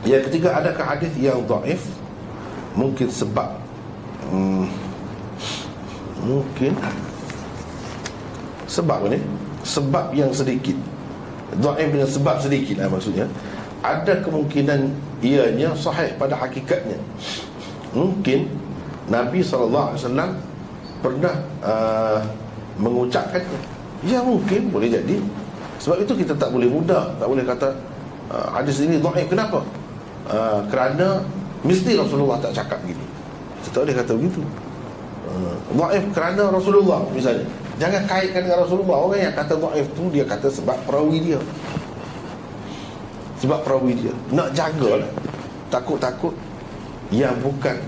Yang ketiga, adakah hadis yang dhaif? Mungkin sebab mungkin sebab ni, sebab yang sedikit. Dhaif dengan sebab sedikit lah maksudnya. Ada kemungkinan ianya sahih pada hakikatnya. Mungkin Nabi SAW pernah mengucapkannya. Ya, mungkin, boleh jadi. Sebab itu kita tak boleh mudah, tak boleh kata hadis ini dhaif. Kenapa? Kerana mesti Rasulullah tak cakap gini. Kita tak boleh kata begitu. Dhaif kerana Rasulullah misalnya. Jangan kaitkan dengan Rasulullah. Orang yang kata dhaif tu, dia kata sebab perawi dia. Sebab perawi dia. Nak jagalah, takut-takut yang bukan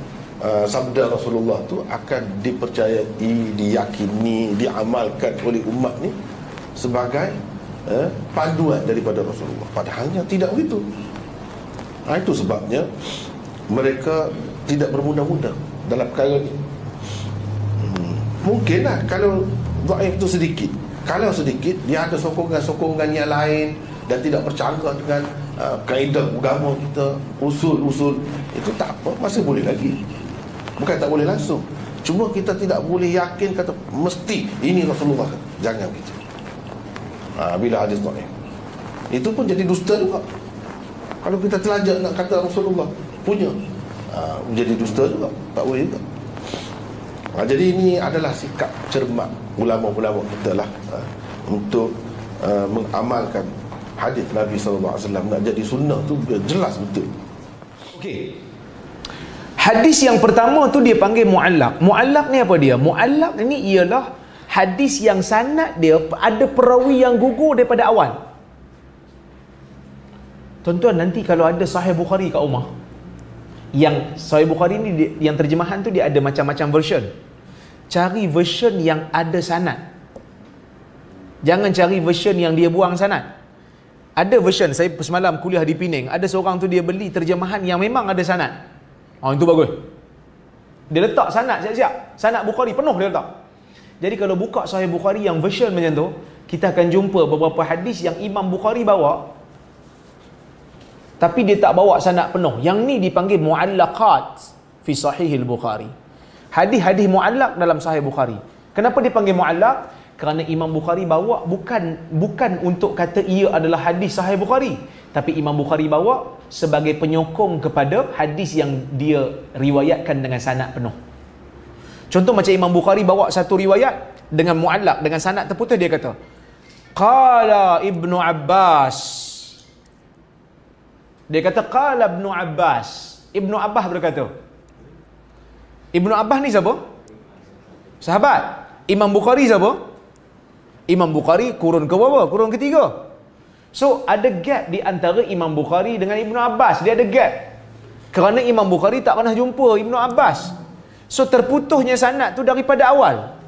sabda Rasulullah tu akan dipercayai, diyakini, diamalkan oleh umat ni sebagai panduan daripada Rasulullah. Padahalnya tidak begitu. Itu sebabnya mereka tidak bermudah-mudah dalam perkara ni. Mungkinlah kalau dhaif tu sedikit. Kalau sedikit, dia ada sokongan-sokongan yang lain dan tidak bercanggah dengan kaedah agama kita, usul-usul, itu tak apa, masih boleh lagi. Bukan tak boleh langsung, cuma kita tidak boleh yakin kata mesti ini Rasulullah. Jangan begitu. Bila hadis dhaif, itu pun jadi dusta juga. Kalau kita terlanjur nak kata Rasulullah punya, jadi dusta juga, tak boleh juga. Jadi ini adalah sikap cermat ulama-ulama kita lah, untuk mengamalkan hadis Nabi SAW. Nak jadi sunnah tu jelas betul. Okey. Hadis yang pertama tu dia panggil mu'allaq. Mu'allaq ni apa dia? Mu'allaq ni ialah hadis yang sanad dia ada perawi yang gugur daripada awal. Tuan-tuan, nanti kalau ada Sahih Bukhari kat rumah, yang Sahih Bukhari ni yang terjemahan tu dia ada macam-macam version. Cari version yang ada sanad. Jangan cari version yang dia buang sanad. Ada version, saya semalam kuliah di Penang, ada seorang tu dia beli terjemahan yang memang ada sanad. Itu bagus. Dia letak sanad siap-siap. Sanad Bukhari penuh dia letak. Jadi kalau buka Sahih Bukhari yang version macam tu, kita akan jumpa beberapa hadis yang Imam Bukhari bawa, tapi dia tak bawa sanad penuh. Yang ni dipanggil mu'allaqat fi Sahihil Bukhari. Hadis-hadis mu'allaq dalam Sahih Bukhari. Kenapa dipanggil mu'allaq? Kerana Imam Bukhari bawa bukan untuk kata ia adalah hadis Sahih Bukhari, tapi Imam Bukhari bawa sebagai penyokong kepada hadis yang dia riwayatkan dengan sanad penuh. Contoh macam Imam Bukhari bawa satu riwayat dengan mu'allaq, dengan sanad terputus, dia kata qala Ibnu Abbas. Dia kata qala Ibnu Abbas. Ibnu Abbas berkata. Ibnu Abbas ni siapa? Sahabat. Imam Bukhari siapa? Imam Bukhari kurun ke berapa? Kurun ketiga. So ada gap di antara Imam Bukhari dengan Ibnu Abbas. Dia ada gap. Kerana Imam Bukhari tak pernah jumpa Ibnu Abbas. So terputusnya sanad tu daripada awal.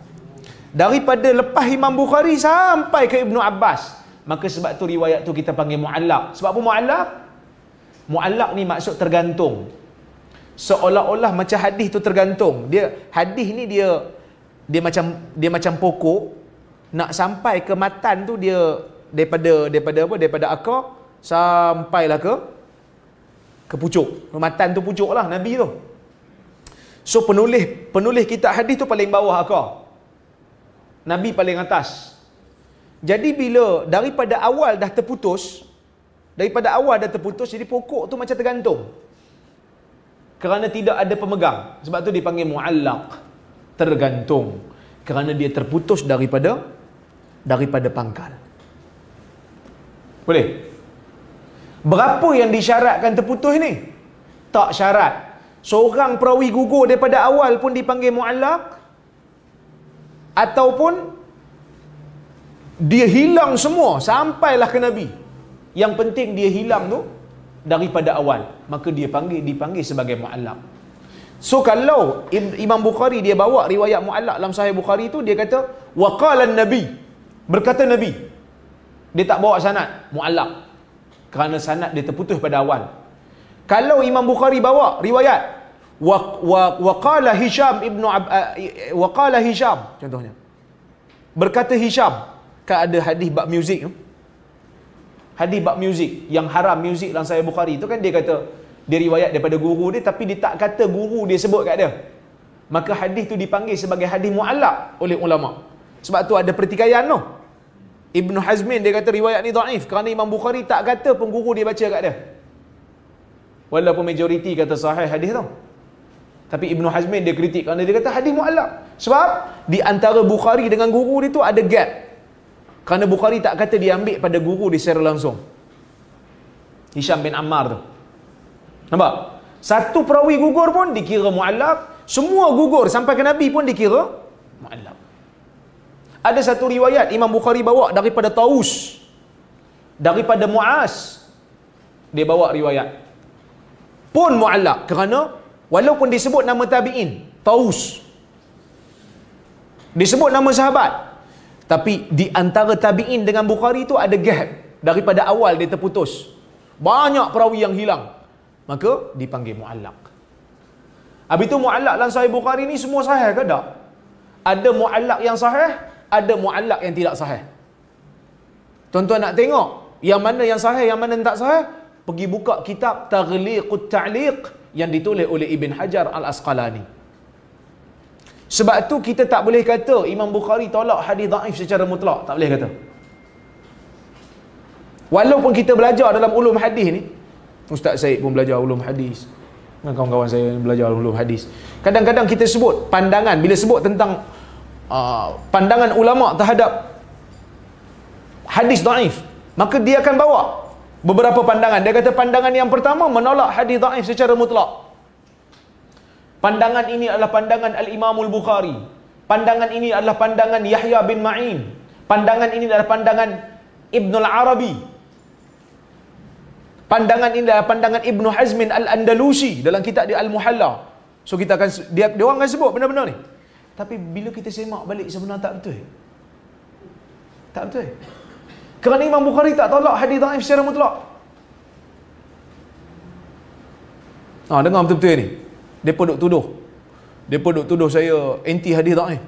Daripada lepas Imam Bukhari sampai ke Ibnu Abbas. Maka sebab tu riwayat tu kita panggil mu'allaq. Sebab apa mu'allaq? Mu'allaq ni maksud tergantung. Seolah-olah macam hadis tu tergantung. Hadis ni dia macam pokok, nak sampai ke matan tu dia daripada akar sampailah ke pucuk. Matan tu pucuk lah Nabi tu. So penulis kitab hadis tu paling bawah akar, Nabi paling atas. Jadi bila daripada awal dah terputus, jadi pokok tu macam tergantung. Kerana tidak ada pemegang. Sebab tu dipanggil mu'allaq, tergantung. Kerana dia terputus daripada pangkal. Boleh? Berapa yang disyaratkan terputus ni? Tak syarat. Seorang perawi gugur daripada awal pun dipanggil mu'allaq, ataupun dia hilang semua sampailah ke Nabi. Yang penting dia hilang tu daripada awal, maka dia dipanggil sebagai mu'allaq. So kalau Imam Bukhari dia bawa riwayat mu'allaq dalam Sahih Bukhari tu, dia kata waqala Nabi, berkata Nabi. Dia tak bawa sanad, mu'allaq. Kerana sanad dia terputus pada awal. Kalau Imam Bukhari bawa riwayat waqala Hisham waqala Hisham, contohnya berkata Hisham, kan ada hadis bab muzik tu. Hadis bab muzik yang haram muzik dalam Sahih Bukhari tu kan, dia kata dia riwayat daripada guru dia tapi dia tak kata guru dia sebut kat dia, maka hadis tu dipanggil sebagai hadis mu'allaq oleh ulama. Sebab tu ada pertikaian tu. Ibnu Hazmin dia kata riwayat ni dhaif kerana Imam Bukhari tak kata pun guru dia baca kat dia, walaupun majoriti kata sahih hadis tu. Tapi Ibnu Hazmin dia kritik kerana dia kata hadis mu'allaq. Sebab di antara Bukhari dengan guru dia tu ada gap, kerana Bukhari tak kata dia ambil pada guru dia secara langsung. Hisham bin Ammar tu, nampak? Satu perawi gugur pun dikira mu'allaq, semua gugur sampai ke Nabi pun dikira mu'allaq. Ada satu riwayat Imam Bukhari bawa daripada Taus, daripada Mu'az, dia bawa riwayat pun mu'allaq kerana walaupun disebut nama tabi'in Taus, disebut nama sahabat, tapi di antara tabi'in dengan Bukhari tu ada gap, daripada awal dia terputus, banyak perawi yang hilang, maka dipanggil mu'allaq. Habis tu mu'allaq dalam Sahih Bukhari ni semua sahih ke tak? Ada mu'allaq yang sahih, ada mu'allaq yang tidak sahih. Tuan-tuan nak tengok yang mana yang sahih, yang mana yang tak sahih, pergi buka kitab Taghliqut Ta'liq yang ditulis oleh Ibn Hajar Al-Asqalani. Sebab tu kita tak boleh kata Imam Bukhari tolak hadis dhaif secara mutlak, tak boleh kata. Walaupun kita belajar dalam ulum hadis ni, Ustaz Syed pun belajar ulum hadis, dengan kawan-kawan saya belajar ulum hadis, kadang-kadang kita sebut pandangan, bila sebut tentang pandangan ulama terhadap hadis dhaif, maka dia akan bawa beberapa pandangan. Dia kata pandangan yang pertama menolak hadis dhaif secara mutlak. Pandangan ini adalah pandangan Al-Imamul Bukhari. Pandangan ini adalah pandangan Yahya bin Ma'in. Pandangan ini adalah pandangan Ibnul Arabi. Pandangan ini adalah pandangan Ibnu Hazmin Al-Andalusi dalam kitab dia Al-Muhalla. So kita akan, dia orang akan sebut benda-benda ni. Tapi bila kita semak balik, sebenarnya tak betul. Tak betul. Kerana Imam Bukhari tak tolak hadis dhaif secara mutlak. Dengar betul-betul ni. Depa duk tuduh. Depa duk tuduh saya anti hadis dhaif.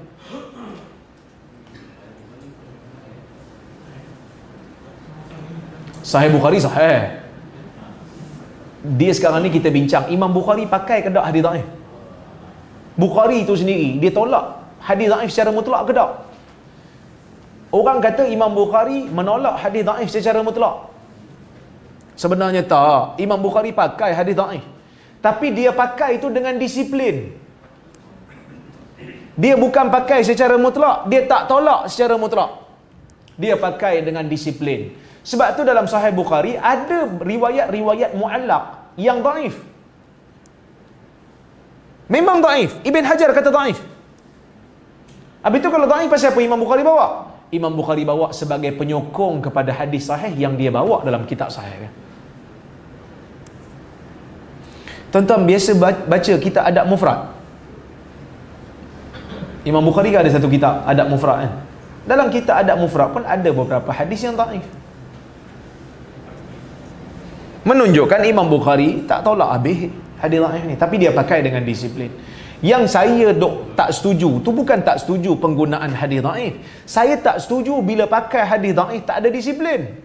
Sahih Bukhari sahih. Dia sekarang ni kita bincang Imam Bukhari pakai ke tak hadis dhaif? Bukhari itu sendiri dia tolak hadis dhaif secara mutlak ke tak? Orang kata Imam Bukhari menolak hadis dhaif secara mutlak. Sebenarnya tak. Imam Bukhari pakai hadis dhaif, tapi dia pakai itu dengan disiplin. Dia bukan pakai secara mutlak, dia tak tolak secara mutlak. Dia pakai dengan disiplin. Sebab tu dalam Sahih Bukhari ada riwayat-riwayat mu'allaq yang dhaif. Memang dhaif. Ibn Hajar kata dhaif. Habis tu kalau dhaif pasal apa Imam Bukhari bawa? Imam Bukhari bawa sebagai penyokong kepada hadis sahih yang dia bawa dalam kitab sahih kan. Tuan-tuan biasa baca kitab adab mufrad. Imam Bukhari kan ada satu kitab adab mufrad kan. Dalam kitab adab mufrad pun ada beberapa hadis yang dhaif. Menunjukkan Imam Bukhari tak tolak habis hadis dhaif ni, tapi dia pakai dengan disiplin. Yang saya tak setuju tu bukan tak setuju penggunaan hadis dhaif. Saya tak setuju bila pakai hadis dhaif tak ada disiplin.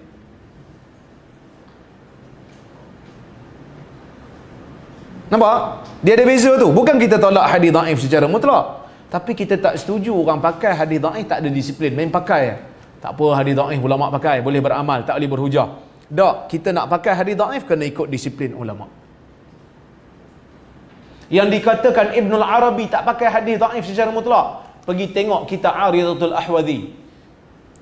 Nampak? Dia ada beza tu. Bukan kita tolak hadis dhaif secara mutlak, tapi kita tak setuju orang pakai hadis dhaif tak ada disiplin, main pakai. Tak apa hadis dhaif ulama pakai, boleh beramal, tak boleh berhujah. Tak, kita nak pakai hadis dhaif kena ikut disiplin ulama. Yang dikatakan Ibnul Arabi tak pakai hadis dhaif secara mutlak, pergi tengok kitab Aridatul Ahwazi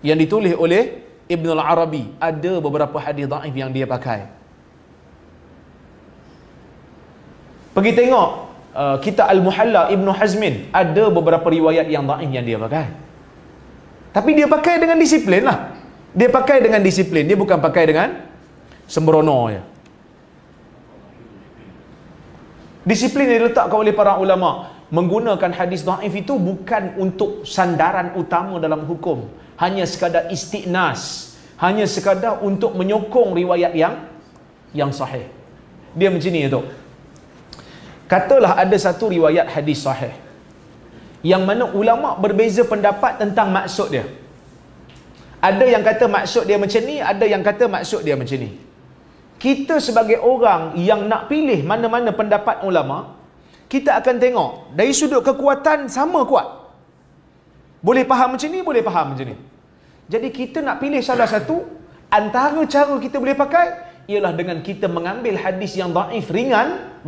yang ditulis oleh Ibnul Arabi, ada beberapa hadis dhaif yang dia pakai. Pergi tengok kitab Al-Muhalla Ibnu Hazmin, ada beberapa riwayat yang dhaif yang dia pakai. Tapi dia pakai dengan disiplin lah. Dia pakai dengan disiplin, dia bukan pakai dengan sembrono je. Disiplin yang diletakkan oleh para ulama menggunakan hadis dhaif itu bukan untuk sandaran utama dalam hukum, hanya sekadar istiqnas, hanya sekadar untuk menyokong riwayat yang sahih. Dia macam ni tu. Katalah ada satu riwayat hadis sahih yang mana ulama berbeza pendapat tentang maksud dia. Ada yang kata maksud dia macam ni, ada yang kata maksud dia macam ni. kita sebagai orang yang nak pilih mana-mana pendapat ulama, kita akan tengok dari sudut kekuatan sama kuat. Boleh faham macam ni, boleh faham macam ni. Jadi kita nak pilih salah satu, antara cara kita boleh pakai ialah dengan kita mengambil hadis yang daif ringan,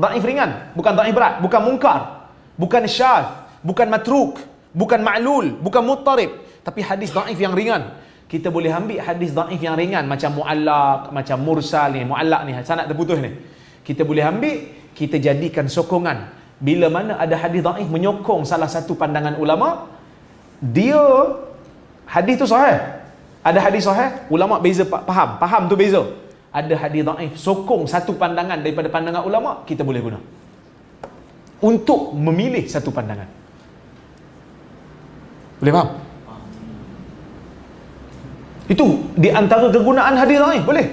bukan daif berat, bukan munkar, bukan syadz, bukan matruk, bukan ma'lul, bukan muttarib, tapi hadis daif yang ringan. Kita boleh ambil hadis daif yang ringan macam muallaq, macam mursal ni, muallaq ni, sanad terputus ni. Kita boleh ambil, kita jadikan sokongan. Bila mana ada hadis daif menyokong salah satu pandangan ulama, dia hadis tu sahih. Ada hadis sahih, ulama beza faham tu beza. Ada hadis daif sokong satu pandangan daripada pandangan ulama, kita boleh guna untuk memilih satu pandangan. Boleh faham? Itu di antara kegunaan hadis dhaif, boleh.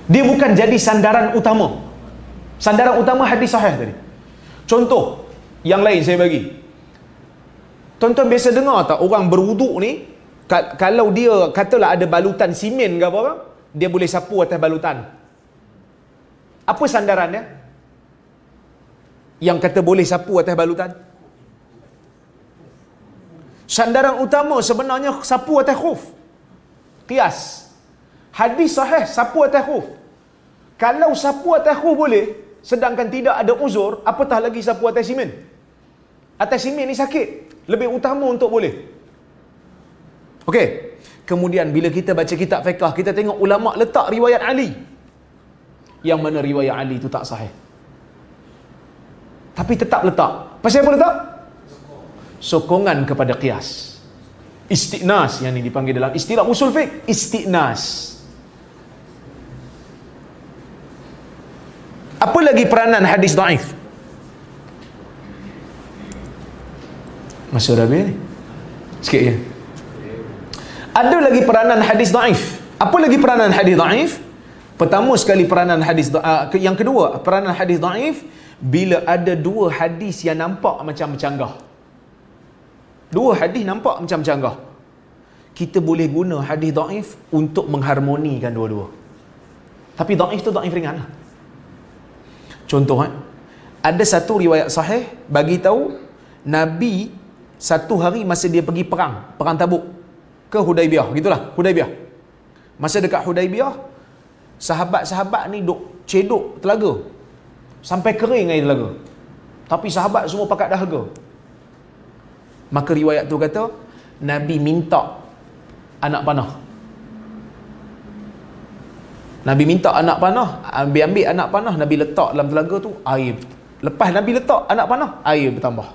Dia bukan jadi sandaran utama. Sandaran utama hadis sahih tadi. Contoh yang lain saya bagi. Tuan-tuan biasa dengar tak orang berwuduk ni, kalau dia katalah ada balutan simen ke apa, dia boleh sapu atas balutan. Apa sandaran dia? Yang kata boleh sapu atas balutan? Sandaran utama sebenarnya sapu atas khuf. Qiyas. Hadis sahih sapu atas khuf. Kalau sapu atas khuf boleh, sedangkan tidak ada uzur, apatah lagi sapu atas simen. Atas simen ni sakit, lebih utama untuk boleh. Okey. Kemudian bila kita baca kitab fiqh, kita tengok ulama letak riwayat Ali. Yang mana riwayat Ali itu tak sahih. Tapi tetap letak. Pasal apa letak? Sokongan kepada qiyas. Istiqnas yang ni dipanggil dalam istilah usul fiqh, istiqnas. Apa lagi peranan hadis dhaif? Masa dah habis ni? Sikit je. Ada lagi peranan hadis dhaif. Apa lagi peranan hadis dhaif? Pertama sekali peranan hadis yang kedua, peranan hadis dhaif bila ada dua hadis yang nampak macam bercanggah. Dua hadis nampak macam bercanggah. Kita boleh guna hadis dhaif untuk mengharmonikan dua-dua. Tapi dhaif tu dhaif ringan lah. Contoh ada satu riwayat sahih bagi tahu Nabi satu hari masa dia pergi perang Tabuk ke Hudaibiyah, gitulah, Hudaibiyah. Masa dekat Hudaibiyah, sahabat-sahabat ni duk cedok telaga sampai kering air telaga. Tapi sahabat semua pakat dahaga. Maka riwayat tu kata Nabi minta anak panah. Nabi minta anak panah, ambil anak panah, Nabi letak dalam telaga tu, air. Lepas Nabi letak anak panah, air bertambah.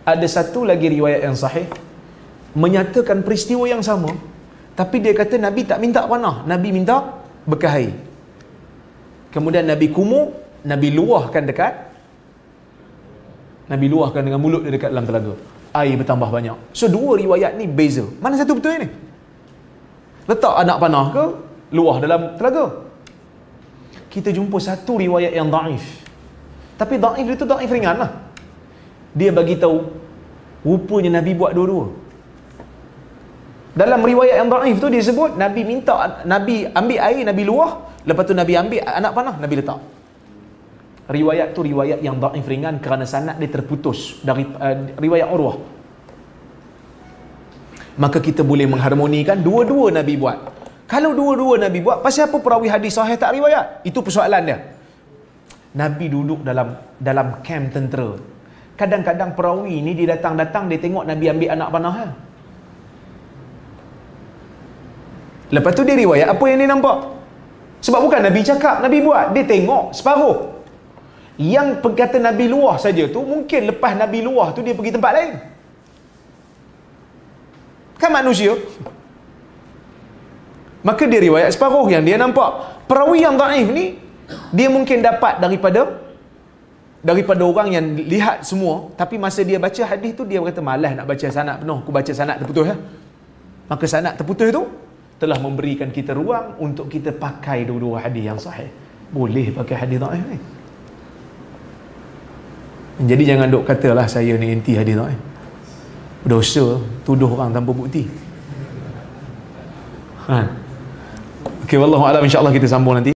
Ada satu lagi riwayat yang sahih menyatakan peristiwa yang sama, tapi dia kata Nabi tak minta panah, Nabi minta bekas air. Kemudian Nabi kumur, Nabi luahkan dengan mulut dia dekat dalam telaga. Air bertambah banyak. So dua riwayat ni beza. Mana satu betul ni? Letak anak panah ke luah dalam telaga? Kita jumpa satu riwayat yang daif. Tapi daif itu daif ringan lah. Dia bagi tahu rupanya Nabi buat dua-dua. Dalam riwayat yang daif tu dia sebut Nabi minta, Nabi ambil air, Nabi luah, lepas tu Nabi ambil anak panah, Nabi letak. Riwayat tu riwayat yang daif ringan kerana sanad dia terputus dari riwayat Urwah. Maka kita boleh mengharmonikan dua-dua Nabi buat. Kalau dua-dua Nabi buat, pasal apa perawi hadis sahih tak riwayat? Itu persoalan dia. Nabi duduk dalam kem tentera. Kadang-kadang perawi ni dia datang dia tengok Nabi ambil anak panah. Lepas tu dia riwayat apa yang dia nampak. Sebab bukan Nabi cakap, Nabi buat. Dia tengok separuh. Yang kata Nabi luah saja tu, mungkin lepas Nabi luah tu dia pergi tempat lain. Kan manusia. Maka dia riwayat separuh yang dia nampak. Perawi yang dhaif ni, dia mungkin dapat daripada orang yang lihat semua, tapi masa dia baca hadis tu, dia berkata malas nak baca sanad penuh, aku baca sanad terputus ya. Maka sanad terputus tu telah memberikan kita ruang untuk kita pakai dua-dua hadis yang sahih. Boleh pakai hadis dhaif ni. Jadi jangan duk katalah saya ni anti hadis dhaif. Dosa tuduh orang tanpa bukti. Okey, wallahu a'lam, insya-Allah kita sambung nanti.